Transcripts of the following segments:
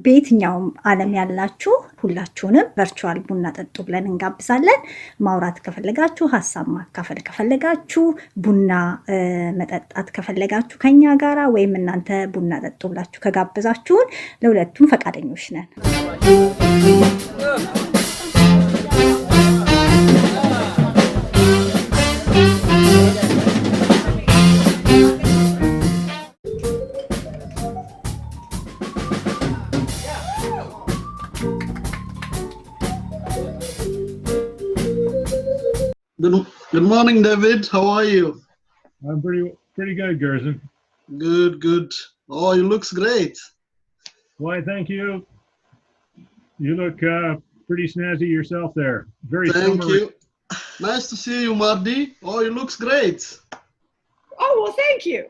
በየትኛውም ዓለም ያላችሁ ሁላችሁንም ቨርቹዋል ቡና ጠጡ ብለን እንጋብዛለን። ማውራት ከፈለጋችሁ፣ ሀሳብ ማካፈል ከፈለጋችሁ፣ ቡና መጠጣት ከፈለጋችሁ ከኛ ጋራ ወይም እናንተ ቡና ጠጡ ብላችሁ ከጋበዛችሁን ለሁለቱም ፈቃደኞች ነን። Good morning, David. How are you? I'm pretty good, Gerson. Good. Oh, you looks great. Why, thank you. You look pretty snazzy yourself there. Very Thank summery. you. Nice to see you, Mardi. Oh, you looks great. Oh, well, thank you.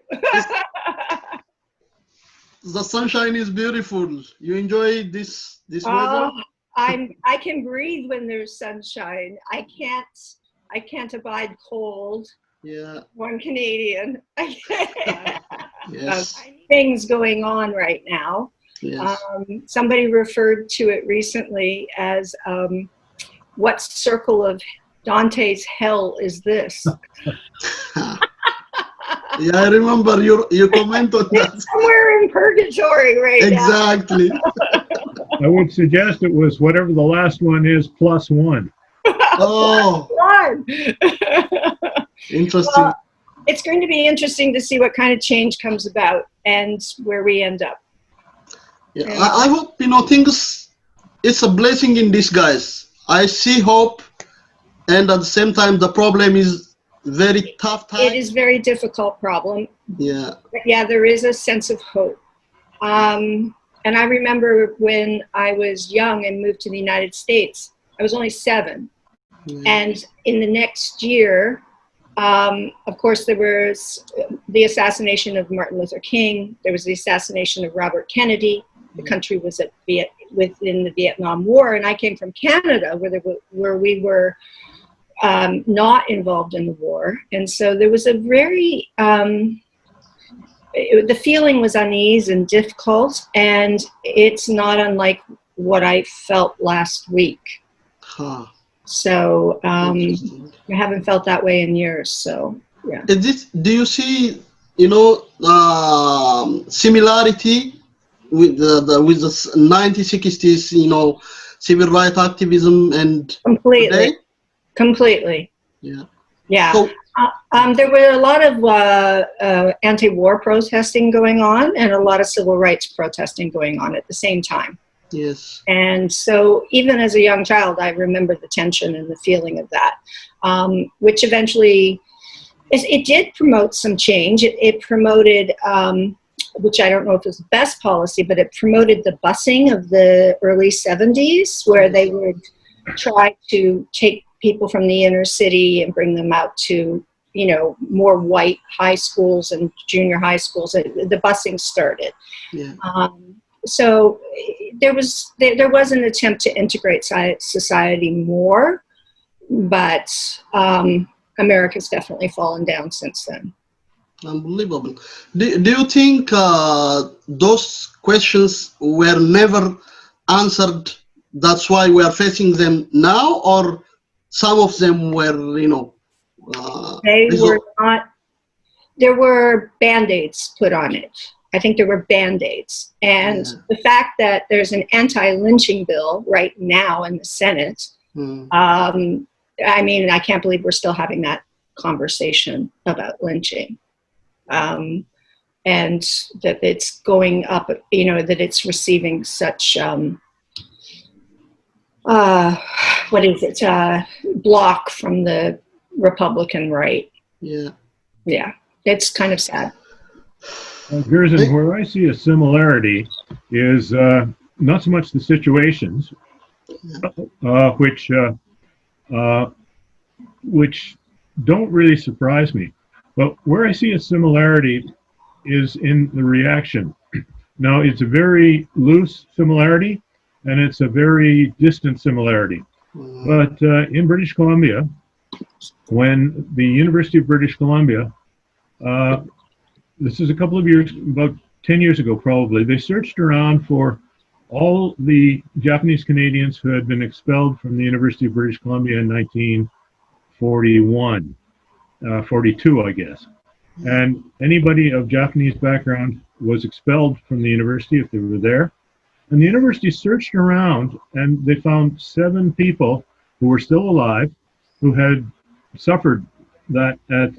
The sunshine is beautiful. You enjoy this weather? I can breathe when there's sunshine. I can't abide cold. Yeah. One Canadian. Yes. Things going on right now. Yes. Somebody referred to it recently as what circle of Dante's hell is this? Yeah, I remember you comment on that. It's somewhere in purgatory right Exactly. now. I would suggest it was whatever the last one is plus one. Oh, interesting. Well, it's going to be interesting to see what kind of change comes about and where we end up. Yeah, I hope, things, it's a blessing in disguise. I see hope, and at the same time, the problem is very tough time. It is a very difficult problem. Yeah. But yeah, there is a sense of hope. And I remember when I was young and moved to the United States, I was only 7. And in the next year, of course, there was the assassination of Martin Luther King. There was the assassination of Robert Kennedy. The country was within the Vietnam War. And I came from Canada, where we were not involved in the war. And so there was a very, the feeling was unease and difficult. And it's not unlike what I felt last week. Huh. So I haven't felt that way in years. So yeah. Do you see, similarity with the 1960s, civil rights activism and Completely. today? Completely. Yeah. Yeah. So, there were a lot of anti-war protesting going on and a lot of civil rights protesting going on at the same time. yes. And so even as a young child, I remember the tension and the feeling of that, which eventually, it did promote some change. It promoted, which I don't know if it was the best policy, but it promoted the busing of the early 70s, where they would try to take people from the inner city and bring them out to, more white high schools and junior high schools. The busing started. Yeah. So there was an attempt to integrate society more, but America's definitely fallen down since then. Unbelievable. Do you think those questions were never answered? That's why we are facing them now, or some of them were, They were not. There were Band-Aids put on it. I think there were Band-Aids. And the fact that there's an anti-lynching bill right now in the Senate, I mean, I can't believe we're still having that conversation about lynching. And that it's going up, that it's receiving such, block from the Republican right. Yeah. Yeah, it's kind of sad. Gerson, where I see a similarity is not so much the situations, which don't really surprise me, but where I see a similarity is in the reaction. Now, it's a very loose similarity, and it's a very distant similarity. But in British Columbia, when the University of British Columbia, this is a couple of years, about 10 years ago probably, they searched around for all the Japanese Canadians who had been expelled from the University of British Columbia in 1941, 42, I guess. And anybody of Japanese background was expelled from the university if they were there. And the university searched around and they found 7 people who were still alive who had suffered that at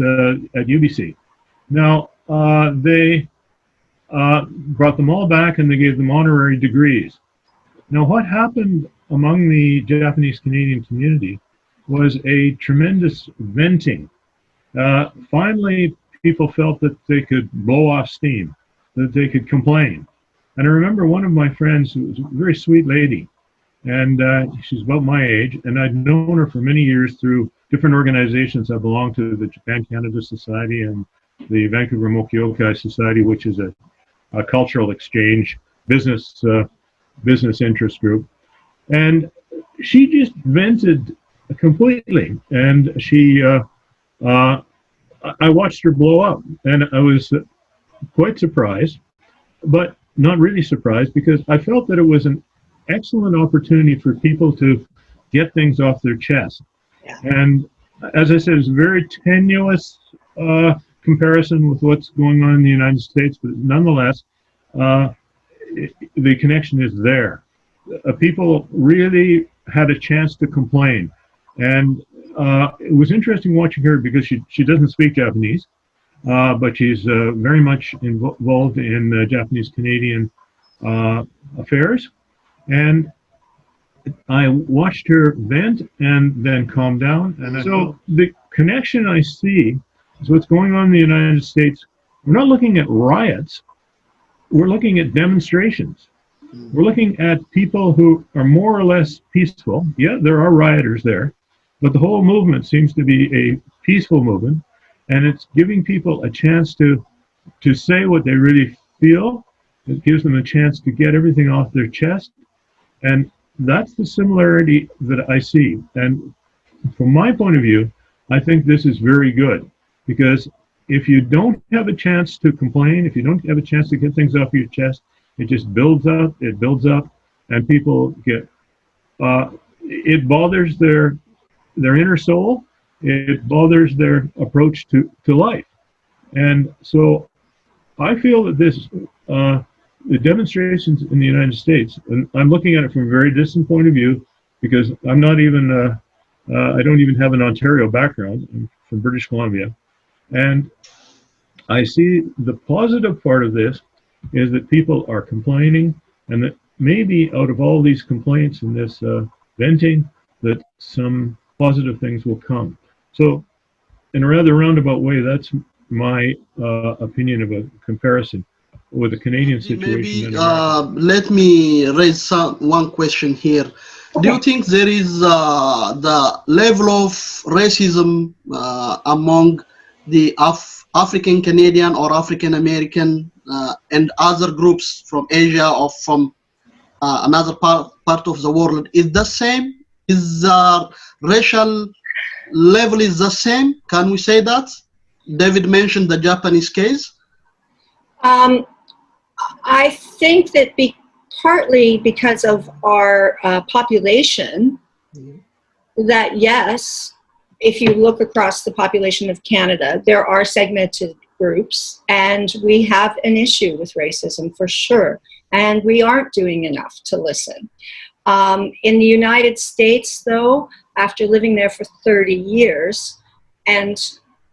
UBC. Now, they brought them all back and they gave them honorary degrees. Now, what happened among the Japanese Canadian community was a tremendous venting. Finally, people felt that they could blow off steam, that they could complain. And I remember one of my friends, who was a very sweet lady, and she's about my age, and I'd known her for many years through different organizations. I belonged to the Japan-Canada Society and the Vancouver Mokyokai Society, which is a cultural exchange business interest group. And she just vented completely, and she I watched her blow up, and I was quite surprised, but not really surprised, because I felt that it was an excellent opportunity for people to get things off their chest. Yeah. And as I said, it's a very tenuous comparison with what's going on in the United States, but nonetheless, the connection is there. People really had a chance to complain. And it was interesting watching her, because she doesn't speak Japanese, but she's very much involved in Japanese-Canadian affairs. And I watched her vent and then calm down. And so the connection I see is what's going on in the United States. We're not looking at riots. We're looking at demonstrations. We're looking at people who are more or less peaceful. Yeah, there are rioters there, but the whole movement seems to be a peaceful movement, and it's giving people a chance to say what they really feel. It gives them a chance to get everything off their chest, and that's the similarity that I see. And from my point of view, I think this is very good, because if you don't have a chance to complain, if you don't have a chance to get things off your chest, it just builds up, and people get, it bothers their inner soul, it bothers their approach to life. And so I feel that this, the demonstrations in the United States, and I'm looking at it from a very distant point of view, because I'm not even, I don't even have an Ontario background. I'm from British Columbia. And I see the positive part of this is that people are complaining, and that maybe out of all these complaints and this venting, that some positive things will come. So in a rather roundabout way, that's my opinion of a comparison with the Canadian situation. Maybe let me raise one question here. Okay. Do you think there is the level of racism among the African Canadian or African American and other groups from Asia or from another part of the world is the same? Is the racial level is the same? Can we say that? David mentioned the Japanese case. I think that partly because of our population, that yes, if you look across the population of Canada, there are segmented groups, and we have an issue with racism for sure, and we aren't doing enough to listen. In the United States, though, after living there for 30 years, and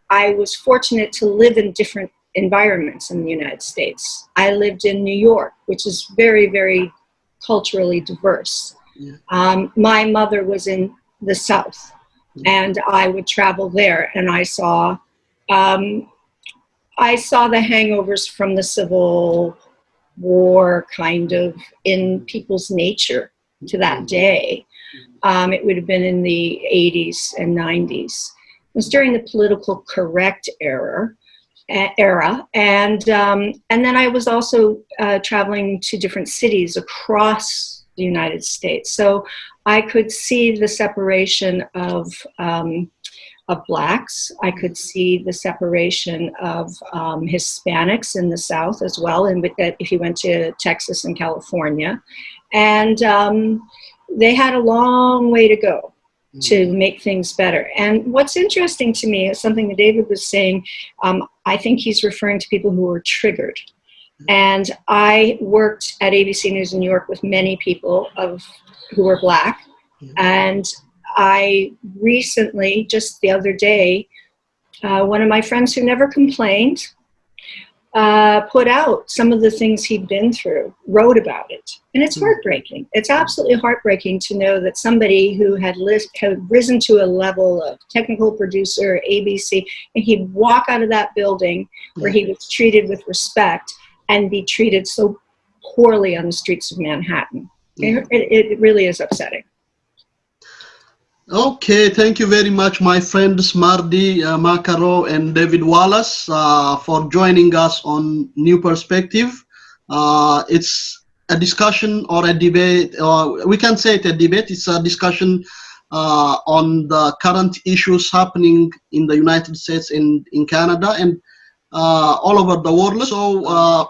I was fortunate to live in different environments in the United States. I lived in New York, which is very, very culturally diverse. Yeah. My mother was in the South, and I would travel there, and I saw the hangovers from the Civil War kind of in people's nature to that day. It would have been in the 80s and 90s. It was during the political correct era, and then I was also traveling to different cities across the United States. So I could see the separation of blacks. I could see the separation of Hispanics in the South as well, and with that, if you went to Texas and California. And they had a long way to go to make things better. And what's interesting to me is something that David was saying. I think he's referring to people who were triggered. And I worked at ABC News in New York with many people who were Black. And I recently, just the other day, one of my friends who never complained put out some of the things he'd been through, wrote about it. And it's heartbreaking. It's absolutely heartbreaking to know that somebody who had risen to a level of technical producer, ABC, and he'd walk out of that building where he was treated with respect and be treated so poorly on the streets of Manhattan. It really is upsetting. Okay, thank you very much, my friends Mardi McKerrow and David Wallace, for joining us on New Perspective. It's a discussion or a debate, or we can say it a debate. It's a discussion on the current issues happening in the United States and in Canada and all over the world. So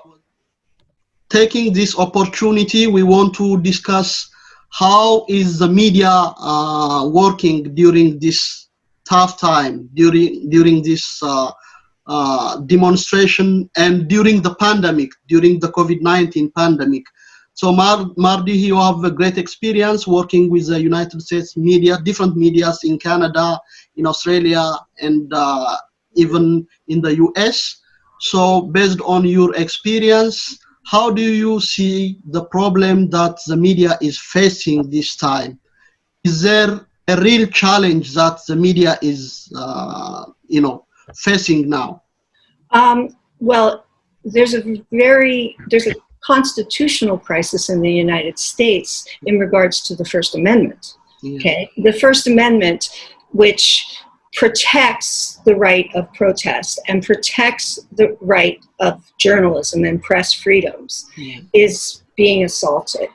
taking this opportunity, we want to discuss how is the media working during this tough time, during this demonstration and during the pandemic, during the COVID-19 pandemic. So Mardi, you have a great experience working with the United States media, different medias in Canada, in Australia, and even in the US. So based on your experience, how do you see the problem that the media is facing this time? Is there a real challenge that the media is, facing now? Well, there's a constitutional crisis in the United States in regards to the First Amendment. Okay, the First Amendment, which protects the right of protest and protects the right of journalism and press freedoms, is being assaulted.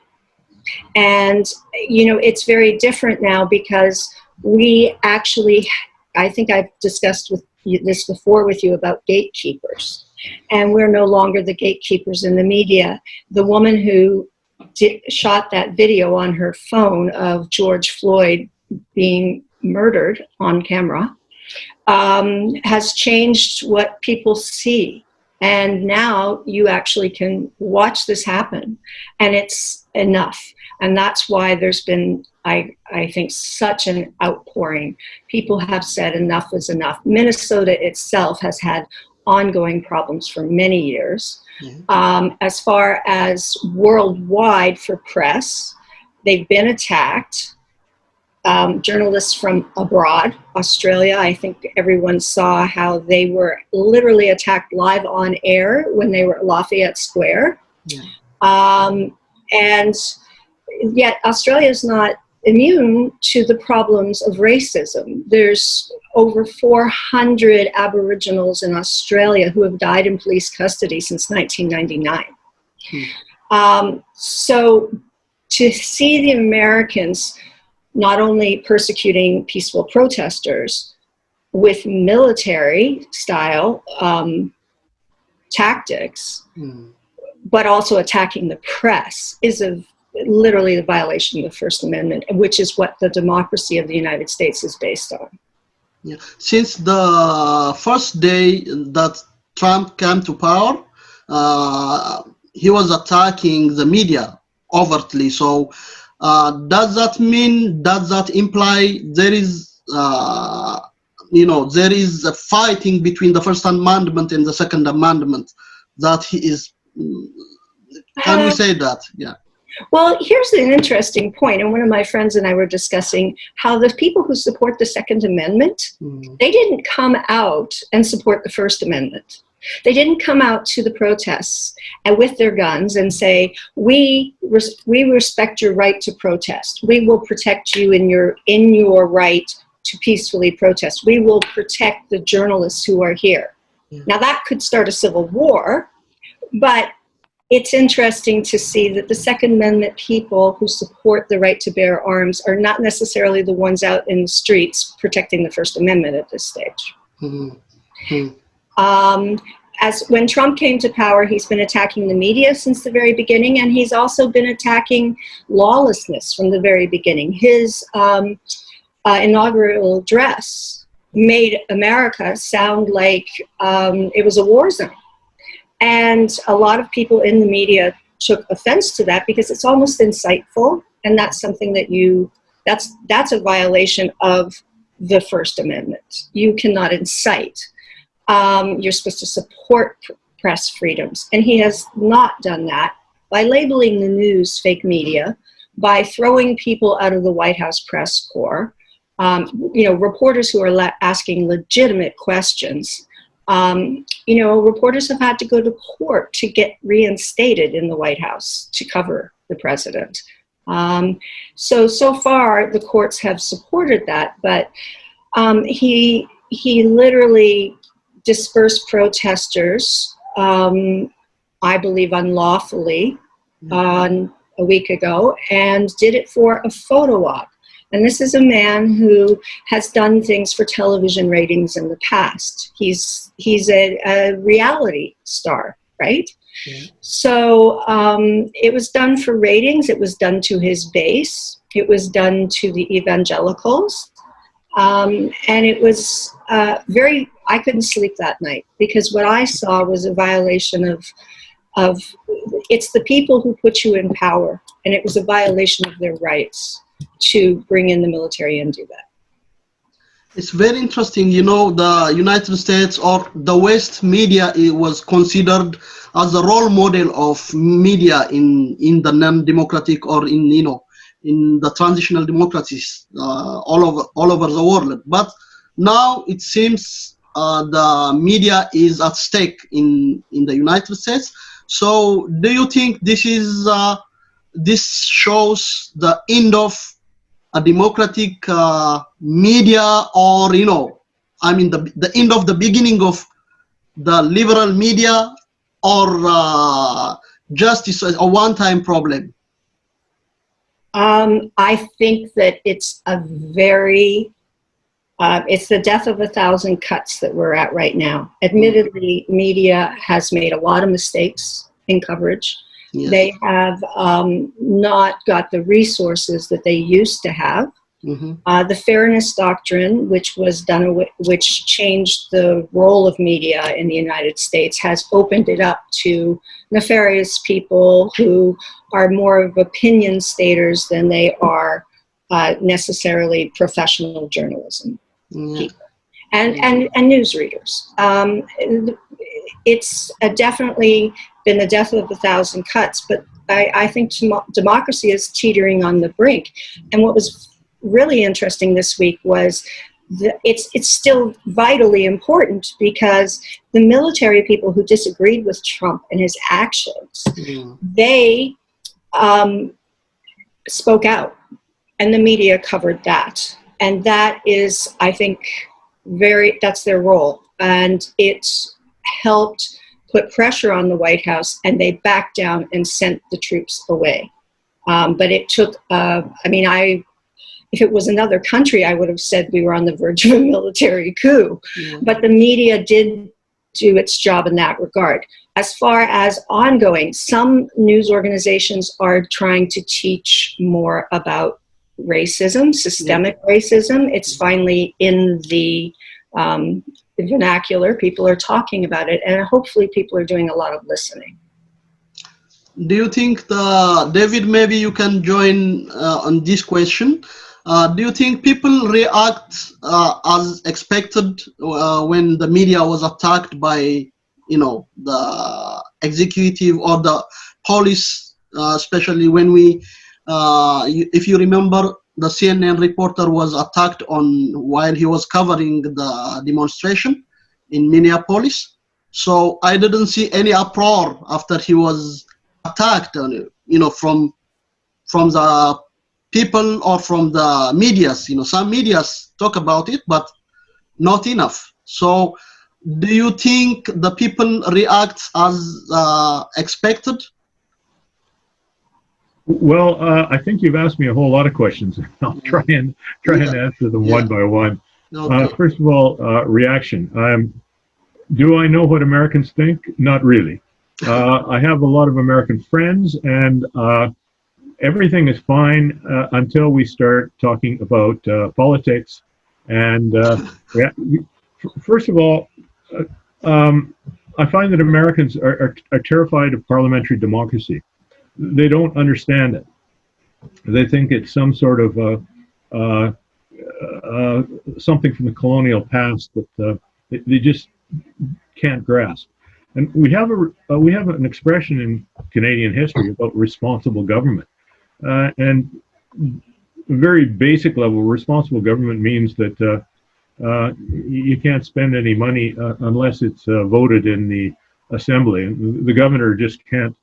And, it's very different now because we actually, I think I've discussed this before with you about gatekeepers. And we're no longer the gatekeepers in the media. The woman who shot that video on her phone of George Floyd being murdered on camera has changed what people see. And now you actually can watch this happen, and it's enough. And that's why there's been, I think, such an outpouring. People have said enough is enough. Minnesota itself has had ongoing problems for many years. As far as worldwide for press, they've been attacked. Journalists from abroad, Australia, I think everyone saw how they were literally attacked live on air when they were at Lafayette Square. And yet Australia is not immune to the problems of racism. There's over 400 Aboriginals in Australia who have died in police custody since 1999. So to see the Americans not only persecuting peaceful protesters with military style tactics, but also attacking the press is literally the violation of the First Amendment, which is what the democracy of the United States is based on. Since the first day that Trump came to power, he was attacking the media overtly. So does that imply there is, there is a fighting between the First Amendment and the Second Amendment, that he is, can we say that? Yeah. Well, here's an interesting point, and one of my friends and I were discussing how the people who support the Second Amendment, they didn't come out and support the First Amendment. They didn't come out to the protests and with their guns and say, we respect your right to protest. We will protect you in your right to peacefully protest. We will protect the journalists who are here. Now that could start a civil war, but it's interesting to see that the Second Amendment people who support the right to bear arms are not necessarily the ones out in the streets protecting the First Amendment at this stage. as when Trump came to power, he's been attacking the media since the very beginning, and he's also been attacking lawlessness from the very beginning. His inaugural address made America sound like it was a war zone. And a lot of people in the media took offense to that because it's almost insightful, and that's something that that's a violation of the First Amendment. You cannot incite. You're supposed to support press freedoms. And he has not done that by labeling the news fake media, by throwing people out of the White House press corps, reporters who are asking legitimate questions. Reporters have had to go to court to get reinstated in the White House to cover the president. So far, the courts have supported that, but he literally dispersed protesters, I believe unlawfully, a week ago, and did it for a photo op. And this is a man who has done things for television ratings in the past. He's a reality star, right? Yeah. So it was done for ratings. It was done to his base. It was done to the evangelicals. And it was I couldn't sleep that night because what I saw was a violation of it's the people who put you in power, and it was a violation of their rights to bring in the military and do that. It's very interesting, the United States or the West media, it was considered as a role model of media in the non-democratic or in the transitional democracies all over the world. But now it seems the media is at stake in the United States. So do you think this shows the end of a democratic media, or the end of the beginning of the liberal media, or just a one-time problem? I think that it's it's the death of 1,000 cuts that we're at right now. Admittedly, media has made a lot of mistakes in coverage. Yes. They have not got the resources that they used to have. Mm-hmm. The Fairness Doctrine, which changed the role of media in the United States, has opened it up to nefarious people who are more of opinion staters than they are necessarily professional journalism people and newsreaders. It's definitely been the death of 1,000 cuts, but I think democracy is teetering on the brink. And what was really interesting this week was it's still vitally important because the military people who disagreed with Trump and his actions, they spoke out, and the media covered that. And that is, I think, that's their role. And it's helped put pressure on the White House, and they backed down and sent the troops away. But it took, if it was another country, I would have said we were on the verge of a military coup. Yeah. But the media did do its job in that regard. As far as ongoing, some news organizations are trying to teach more about racism, systemic racism. It's finally in the vernacular. People are talking about it, and hopefully people are doing a lot of listening. Do you think, David, maybe you can join on this question? Do you think people react as expected when the media was attacked by, the executive or the police, especially when if you remember, the CNN reporter was attacked while he was covering the demonstration in Minneapolis. So I didn't see any uproar after he was attacked, from the people or from the medias. Some medias talk about it, but not enough. So do you think the people react as expected? Well, I think you've asked me a whole lot of questions. I'll try and answer them one by one. Okay. First of all, reaction. Do I know what Americans think? Not really. I have a lot of American friends, and everything is fine until we start talking about politics. And first of all, I find that Americans are terrified of parliamentary democracy. They don't understand it. They think it's some sort of something from the colonial past that they just can't grasp. And we have an expression in Canadian history about responsible government, and very basic level, responsible government means that you can't spend any money unless it's voted in the assembly. The governor just can't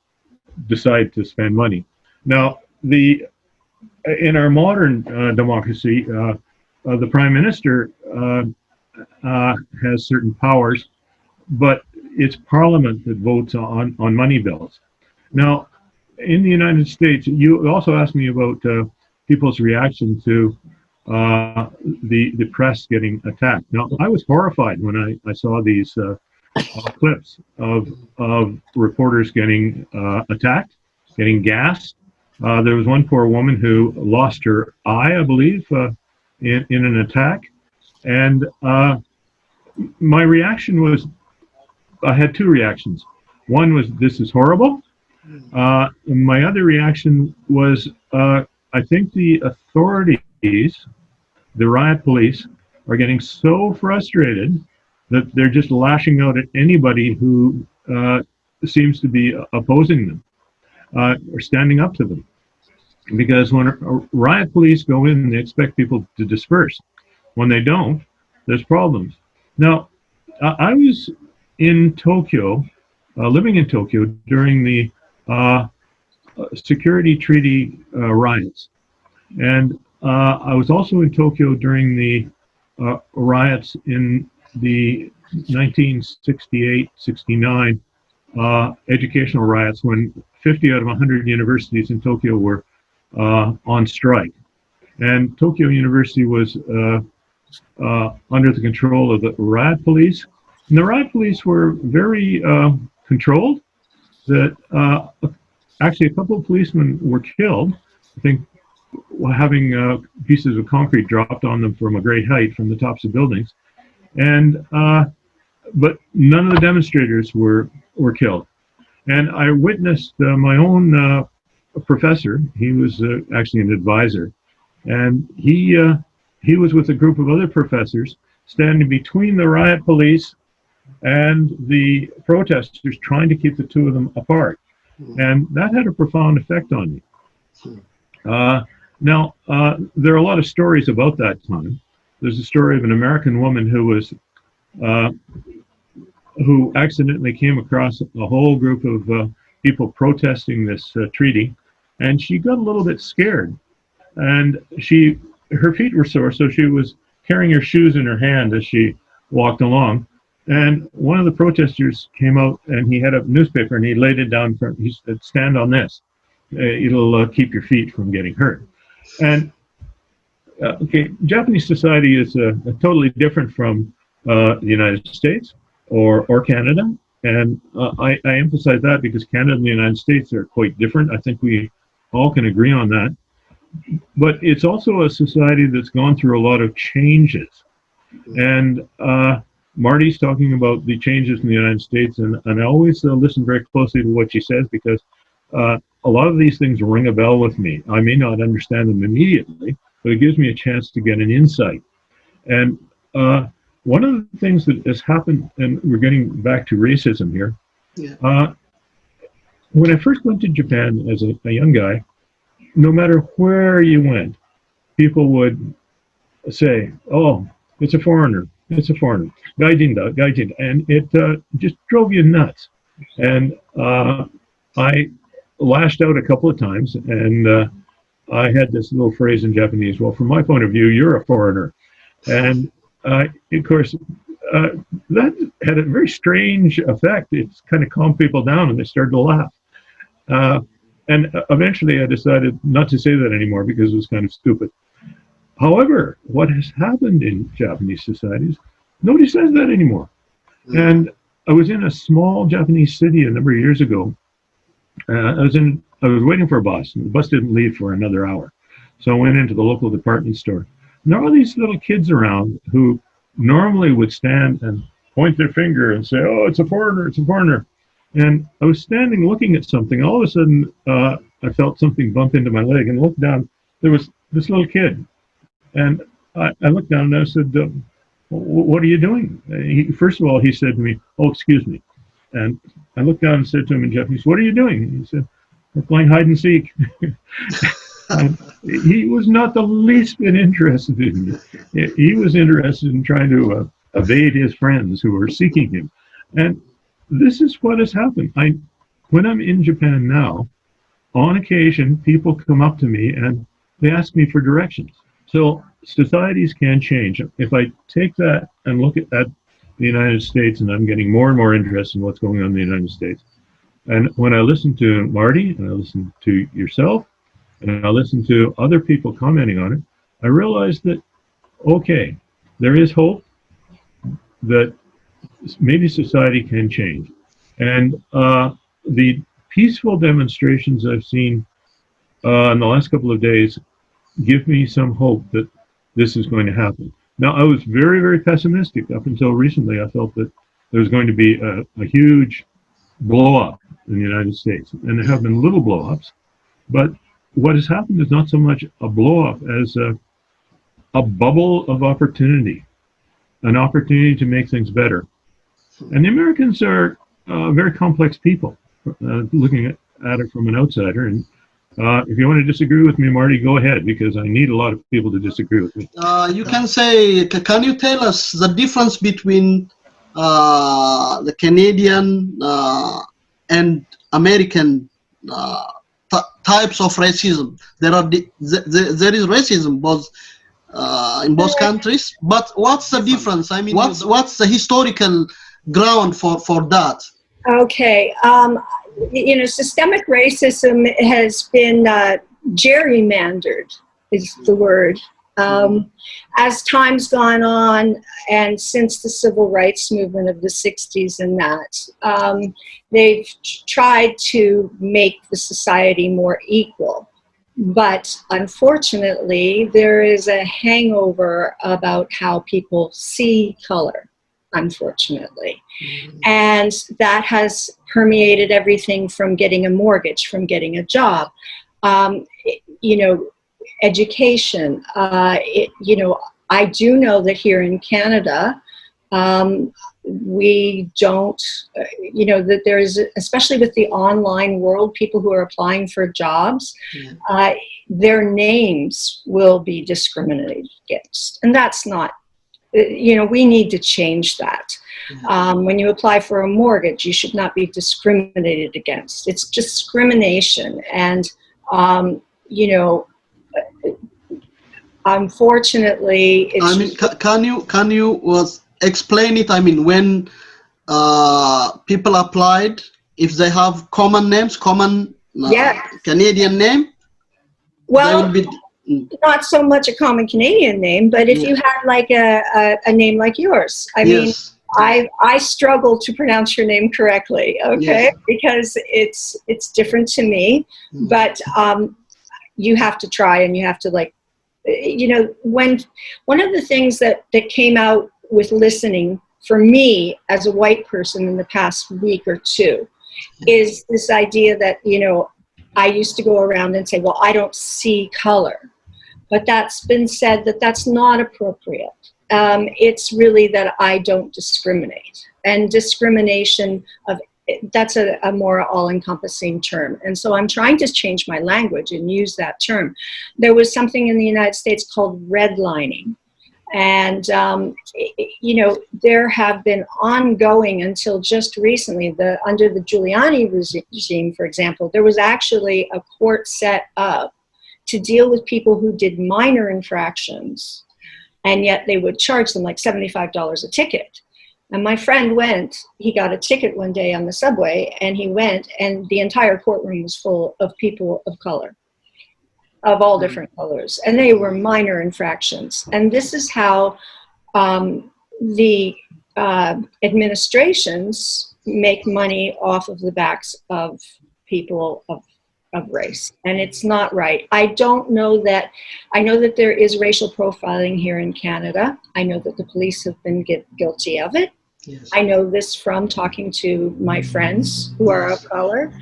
decide to spend money. Now, in our modern democracy, the prime minister has certain powers, but it's Parliament that votes on money bills. Now, in the United States, you also asked me about people's reaction to the press getting attacked. Now, I was horrified when I saw these clips of reporters getting attacked, getting gassed. There was one poor woman who lost her eye, I believe, in an attack. And my reaction was, I had two reactions. One was, this is horrible. My other reaction was, I think the authorities, the riot police, are getting so frustrated that they're just lashing out at anybody who seems to be opposing them or standing up to them. Because when riot police go in, they expect people to disperse. When they don't, there's problems. Now, I was in Tokyo, living in Tokyo during the security treaty riots. And I was also in Tokyo during the riots in the 1968-69 educational riots, when 50 out of 100 universities in Tokyo were on strike. And Tokyo University was under the control of the riot police. And the riot police were very controlled. That actually a couple of policemen were killed, I think, having pieces of concrete dropped on them from a great height from the tops of buildings. And but none of the demonstrators were killed. And I witnessed my own professor. He was actually an advisor, and he was with a group of other professors standing between the riot police and the protesters, trying to keep the two of them apart. And that had a profound effect on me. Now, there are a lot of stories about that time. There's a story of an American woman who accidentally came across a whole group of people protesting this treaty, and she got a little bit scared. And her feet were sore, so she was carrying her shoes in her hand as she walked along. And one of the protesters came out, and he had a newspaper, and he laid it down. He said, "Stand on this. It'll keep your feet from getting hurt." And okay, Japanese society is totally different from the United States or Canada, and I emphasize that because Canada and the United States are quite different. I think we all can agree on that. But it's also a society that's gone through a lot of changes, and Marty's talking about the changes in the United States, and I always listen very closely to what she says, because a lot of these things ring a bell with me. I may not understand them immediately, but it gives me a chance to get an insight. And one of the things that has happened, and we're getting back to racism here, when I first went to Japan as a young guy, no matter where you went, people would say, "Oh, it's a foreigner. It's a foreigner. Gaijin-da, gaijin." And it just drove you nuts. And I lashed out a couple of times, and I had this little phrase in Japanese, "Well, from my point of view, you're a foreigner." And of course, that had a very strange effect. It's kind of calmed people down, and they started to laugh. And eventually I decided not to say that anymore because it was kind of stupid. However, what has happened in Japanese societies, nobody says that anymore. And I was in a small Japanese city a number of years ago. I was waiting for a bus, and the bus didn't leave for another hour. So I went into the local department store. And there were all these little kids around who normally would stand and point their finger and say, "Oh, it's a foreigner, it's a foreigner." And I was standing looking at something. All of a sudden, I felt something bump into my leg and looked down. There was this little kid. And I looked down and I said, "What are you doing?" First of all, he said to me, "Oh, excuse me." And I looked down and said to him in Japanese, "What are you doing?" And he said, "We're playing hide and seek." And he was not the least bit interested in me. He was interested in trying to evade his friends who were seeking him. And this is what has happened. When I'm in Japan now, on occasion, people come up to me and they ask me for directions. So societies can change. If I take that and look at the United States, and I'm getting more and more interested in what's going on in the United States, and when I listen to Marty, and I listen to yourself, and I listen to other people commenting on it, I realize that, okay, there is hope that maybe society can change. And the peaceful demonstrations I've seen in the last couple of days give me some hope that this is going to happen. Now, I was very, very pessimistic up until recently. I felt that there was going to be a huge blow-up in the United States. And there have been little blow-ups. But what has happened is not so much a blow-up as a bubble of opportunity, an opportunity to make things better. And the Americans are very complex people, looking at it from an outsider. And if you want to disagree with me, Marty, go ahead, because I need a lot of people to disagree with me. You can say, can you tell us the difference between the Canadian and American types of racism? There is racism both in both countries, but what's the difference? I mean, what's the historical ground for that? Okay, systemic racism has been gerrymandered, is the word. As time's gone on, and since the civil rights movement of the 60s and that, they've tried to make the society more equal. But unfortunately, there is a hangover about how people see color, unfortunately. And that has permeated everything from getting a mortgage, from getting a job, education. I do know that here in Canada, we don't, that there's, especially with the online world, people who are applying for jobs, their names will be discriminated against. And that's not, we need to change that. When you apply for a mortgage, you should not be discriminated against. It's discrimination. And, unfortunately, it's... I mean, can you explain it? I mean, when people applied, if they have common names, Canadian name, well, not so much a common Canadian name, but if you had like a name like yours, I mean, I struggle to pronounce your name correctly, okay, because it's different to me, but you have to try, and you have to, like, when one of the things that came out with listening for me as a white person in the past week or two is this idea that, I used to go around and say, well, I don't see color. But that's been said that that's not appropriate. It's really that I don't discriminate. And discrimination, that's a more all-encompassing term. And so I'm trying to change my language and use that term. There was something in the United States called redlining. And, there have been ongoing until just recently, under the Giuliani regime, for example, there was actually a court set up to deal with people who did minor infractions, and yet they would charge them like $75 a ticket. And my friend he got a ticket one day on the subway, and he went, and the entire courtroom was full of people of color, of all different colors, and they were minor infractions. And this is how the administrations make money off of the backs of people of race, and it's not right. I don't know that, I know that there is racial profiling here in Canada. I know that the police have been guilty of it. Yes. I know this from talking to my friends who are of color,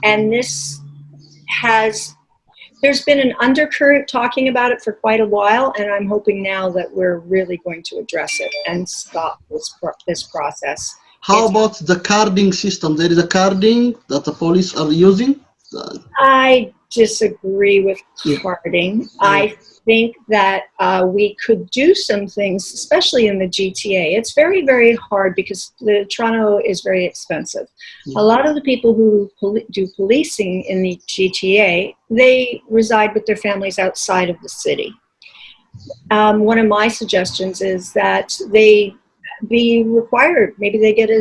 and there's been an undercurrent talking about it for quite a while, and I'm hoping now that we're really going to address it and stop this process. How about the carding system? There is a carding that the police are using. I disagree with carding. I think that we could do some things, especially in the GTA. It's very, very hard because Toronto is very expensive. A lot of the people who do policing in the GTA, they reside with their families outside of the city. One of my suggestions is that they be required, maybe they get a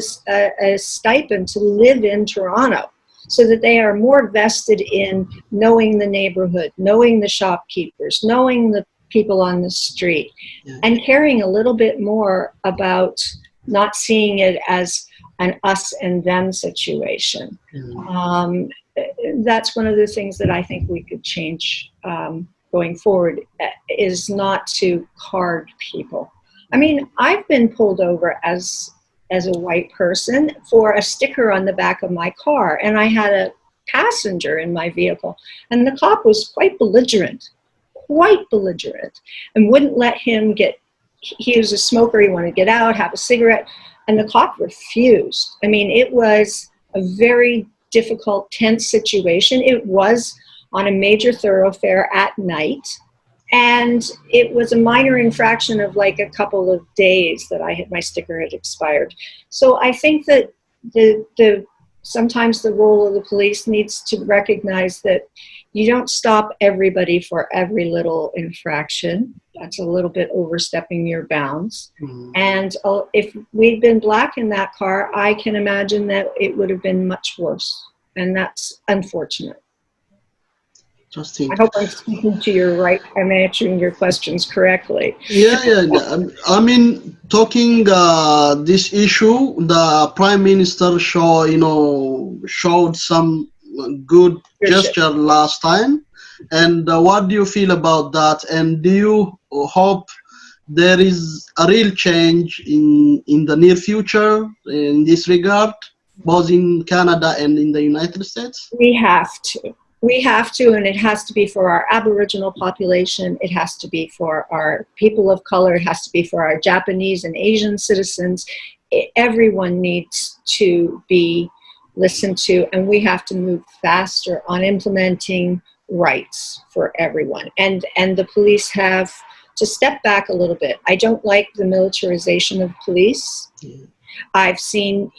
stipend to live in Toronto, so that they are more vested in knowing the neighborhood, knowing the shopkeepers, knowing the people on the street, and caring a little bit more about not seeing it as an us and them situation. That's one of the things that I think we could change going forward, is not to card people. I mean, I've been pulled over as a white person for a sticker on the back of my car, and I had a passenger in my vehicle, and the cop was quite belligerent, and wouldn't let him get, he was a smoker, he wanted to get out, have a cigarette, and the cop refused. I mean, it was a very difficult, tense situation. It was on a major thoroughfare at night, and it was a minor infraction of like a couple of days that my sticker had expired. So I think that sometimes the role of the police needs to recognize that you don't stop everybody for every little infraction. That's a little bit overstepping your bounds. And if we'd been black in that car, I can imagine that it would have been much worse. And that's unfortunate. I hope I'm speaking to your right, I'm answering your questions correctly. Yeah. I mean, talking this issue, the Prime Minister showed some good gesture last time. And what do you feel about that? And do you hope there is a real change in the near future in this regard, both in Canada and in the United States? We have to, and it has to be for our Aboriginal population. It has to be for our people of color. It has to be for our Japanese and Asian citizens. Everyone needs to be listened to, and we have to move faster on implementing rights for everyone. And the police have to step back a little bit. I don't like the militarization of police. I've seen,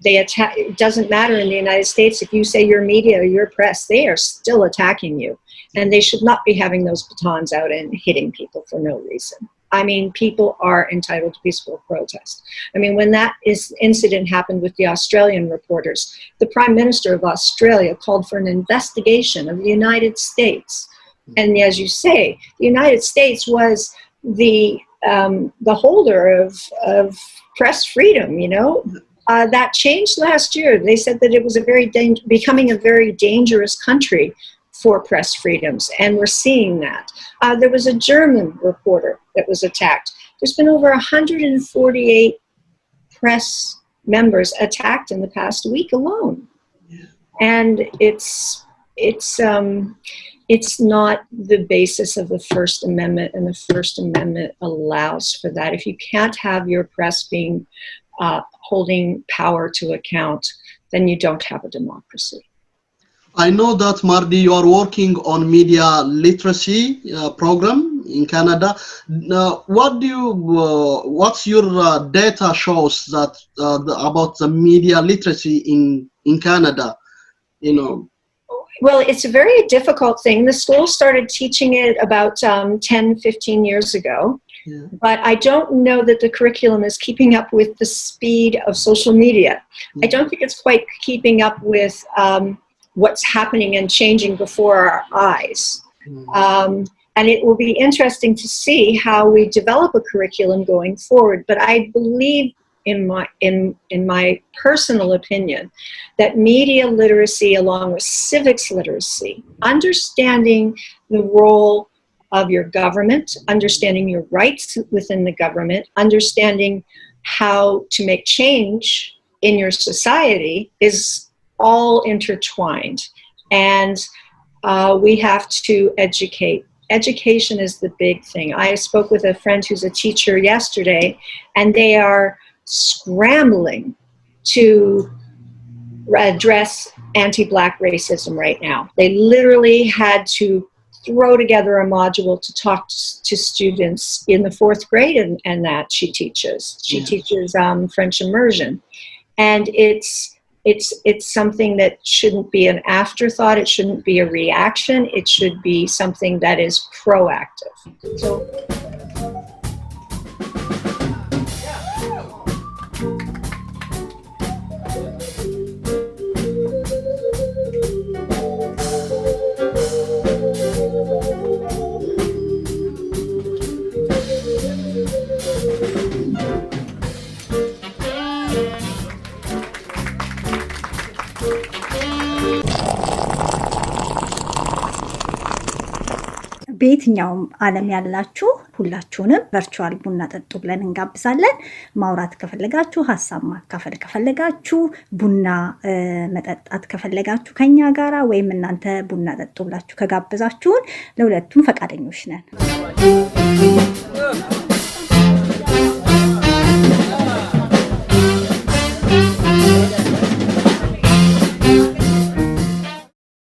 they attack. It doesn't matter in the United States if you say your media or your press, they are still attacking you, and they should not be having those batons out and hitting people for no reason. I mean, people are entitled to peaceful protest. I mean, when that incident happened with the Australian reporters, the Prime Minister of Australia called for an investigation of the United States. And as you say, the United States was the holder of press freedom, that changed last year. They said that it was becoming a very dangerous country for press freedoms, and we're seeing that. There was a German reporter that was attacked. There's been over 148 press members attacked in the past week alone. And it's not the basis of the First Amendment, and the First Amendment allows for that. If you can't have your press being holding power to account, then you don't have a democracy. I know that, Mardi, you are working on media literacy program in Canada. What's your data shows that about the media literacy in Canada? Well, it's a very difficult thing. The school started teaching it about 10, 15 years ago. But I don't know that the curriculum is keeping up with the speed of social media. I don't think it's quite keeping up with what's happening and changing before our eyes. And it will be interesting to see how we develop a curriculum going forward. But I believe in my personal opinion, that media literacy, along with civics literacy, understanding the role of your government, understanding your rights within the government, understanding how to make change in your society is all intertwined. And we have to educate. Education is the big thing. I spoke with a friend who's a teacher yesterday, and they are scrambling to address anti-Black racism right now. They literally had to throw together a module to talk to students in the 4th grade, and that she teaches. She teaches French immersion. And it's something that shouldn't be an afterthought. It shouldn't be a reaction. It should be something that is proactive. So. በየትኛውም ዓለም ያላችሁ ሁላችሁንም ቨርቹዋል ቡና ጠጡ ብለን እንጋብዛለን። ማውራት ከፈለጋችሁ፣ ሀሳብ ማካፈል ከፈለጋችሁ፣ ቡና መጠጣት ከፈለጋችሁ ከኛ ጋራ ወይም እናንተ ቡና ጠጡ ብላችሁ ከጋበዛችሁን ለሁለቱም ፈቃደኞች ነን።